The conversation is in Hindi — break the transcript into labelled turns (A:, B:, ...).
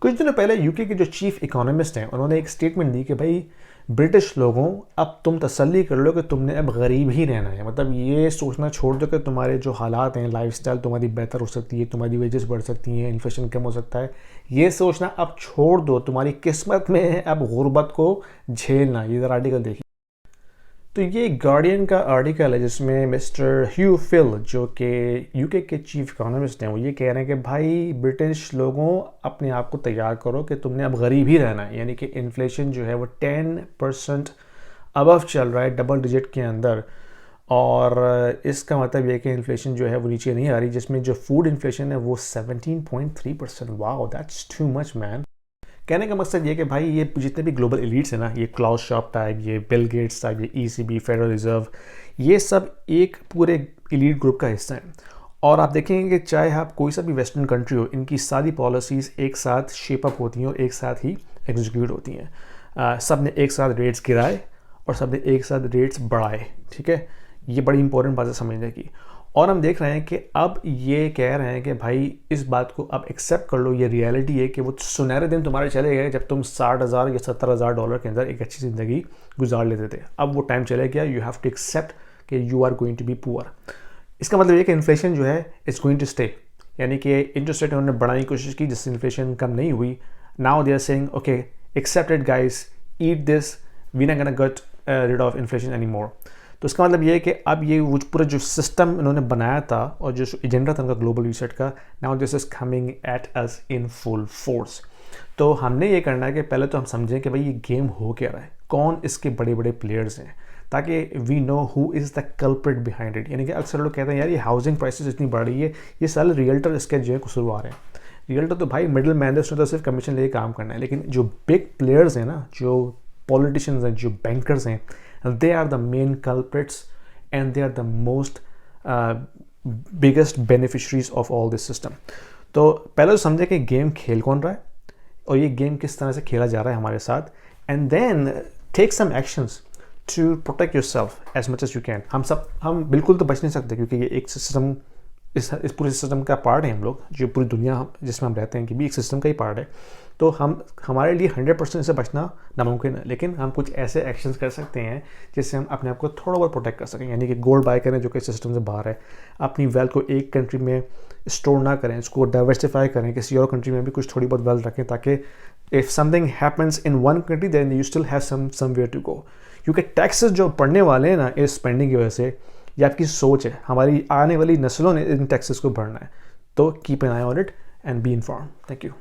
A: कुछ दिनों पहले यूके के जो चीफ इकोनॉमिस्ट हैं उन्होंने एक स्टेटमेंट दी कि भाई ब्रिटिश लोगों, अब तुम तसल्ली कर लो कि तुमने अब गरीब ही रहना है। मतलब ये सोचना छोड़ दो कि तुम्हारे जो हालात हैं, लाइफस्टाइल तुम्हारी बेहतर हो सकती है, तुम्हारी वेजेस बढ़ सकती हैं, इन्फ्लेशन कम हो सकता है। ये सोचना अब छोड़ दो, तुम्हारी किस्मत में है अब गुर्बत को झेलना। ये ज़रा आर्टिकल देखिए। तो ये गार्डियन का आर्टिकल है जिसमें मिस्टर ह्यू फिल, जो कि यूके के चीफ इकोनॉमिस्ट हैं, वो ये कह रहे हैं कि भाई ब्रिटिश लोगों, अपने आप को तैयार करो कि तुमने अब गरीब ही रहना है। यानी कि इन्फ्लेशन जो है वो 10% अबव चल रहा है, डबल डिजिट के अंदर। और इसका मतलब ये कि इन्फ्लेशन जो है वो नीचे नहीं आ रही, जिसमें जो फूड इन्फ्लेशन है वो 17.3%। Wow, that's too much man. कहने का मकसद ये कि भाई ये जितने भी ग्लोबल एलिट्स हैं ना, ये क्लाउस शॉप टाइप, ये बिल गेट्स टाइप, ये ईसीबी, फेडरल रिजर्व, ये सब एक पूरे एलीट ग्रुप का हिस्सा हैं। और आप देखेंगे कि चाहे आप कोई सा भी वेस्टर्न कंट्री हो, इनकी सारी पॉलिसीज़ एक साथ शेप अप होती हैं और एक साथ ही एग्जीक्यूट होती हैं। सब ने एक साथ रेट्स गिराए और सब ने एक साथ रेट्स बढ़ाए। ठीक है, ये बड़ी इंपॉर्टेंट बात है समझने की। और हम देख रहे हैं कि अब ये कह रहे हैं कि भाई इस बात को अब एक्सेप्ट कर लो, ये रियलिटी है कि वो सुनहरे दिन तुम्हारे चले गए जब तुम 60,000 या 70,000 डॉलर के अंदर एक अच्छी ज़िंदगी गुजार लेते थे। अब वो टाइम चले गया। यू हैव टू एक्सेप्ट कि you are going to be poor. इसका मतलब ये कि इन्फ्लेशन जो है इट्स गोइंग टू स्टे। यानी कि इंटरेस्ट रेट उन्होंने बढ़ाने की कोशिश की जिससे इन्फ्लेशन कम नहीं हुई। Now they are saying okay, accept it guys, eat this, we not gonna get rid of inflation any more. तो इसका मतलब ये है कि अब ये वो पूरा जो सिस्टम इन्होंने बनाया था और जो एजेंडा था उनका ग्लोबल रीसेट का, now this is coming at us in full force. तो हमने ये करना है कि पहले तो हम समझें कि भाई ये गेम हो क्या रहा है, कौन इसके बड़े बड़े प्लेयर्स हैं, ताकि we know who is the culprit behind it. यानी कि अक्सर लोग कहते हैं यार ये हाउसिंग प्राइसेस इतनी बढ़ रही है, ये सारे रियल्टर इसके जो है कसूरवार हैं। रियल्टर तो भाई मिडिल मैन, उसने तो सिर्फ कमीशन लेके काम करना है। लेकिन जो बिग प्लेयर्स हैं ना, जो पॉलिटिशियंस हैं, जो बैंकर्स हैं, they are the main culprits and they are the most biggest beneficiaries of all this system. तो पहले तो समझे कि गेम खेल कौन रहा है और ये गेम किस तरह से खेला जा रहा है हमारे साथ, and then take some actions to protect yourself as much as you can. हम बिल्कुल तो बच नहीं सकते क्योंकि ये एक सिस्टम, इस पूरे सिस्टम का पार्ट है। हम लोग जो पूरी दुनिया जिसमें हम रहते हैं कि भी एक सिस्टम का ही पार्ट है। तो हमारे लिए 100% से बचना नामुमकिन है, लेकिन हम कुछ ऐसे एक्शंस कर सकते हैं जिससे हम अपने आप को थोड़ा बहुत प्रोटेक्ट कर सकें। यानी कि गोल्ड बाय करें जो कि सिस्टम से बाहर है, अपनी वेल्थ को एक कंट्री में स्टोर ना करें, इसको डाइवर्सिफाई करें, किसी और कंट्री में भी कुछ थोड़ी बहुत वेल्थ रखें, ताकि if something happens in one country then you still have somewhere to go. क्योंकि टैक्सेस जो पड़ने वाले हैं ना इस स्पेंडिंग की वजह से, ये आपकी सोच है, हमारी आने वाली नस्लों ने इन टैक्सेस को भरना है। तो keep an I on it and be inform. Thank you.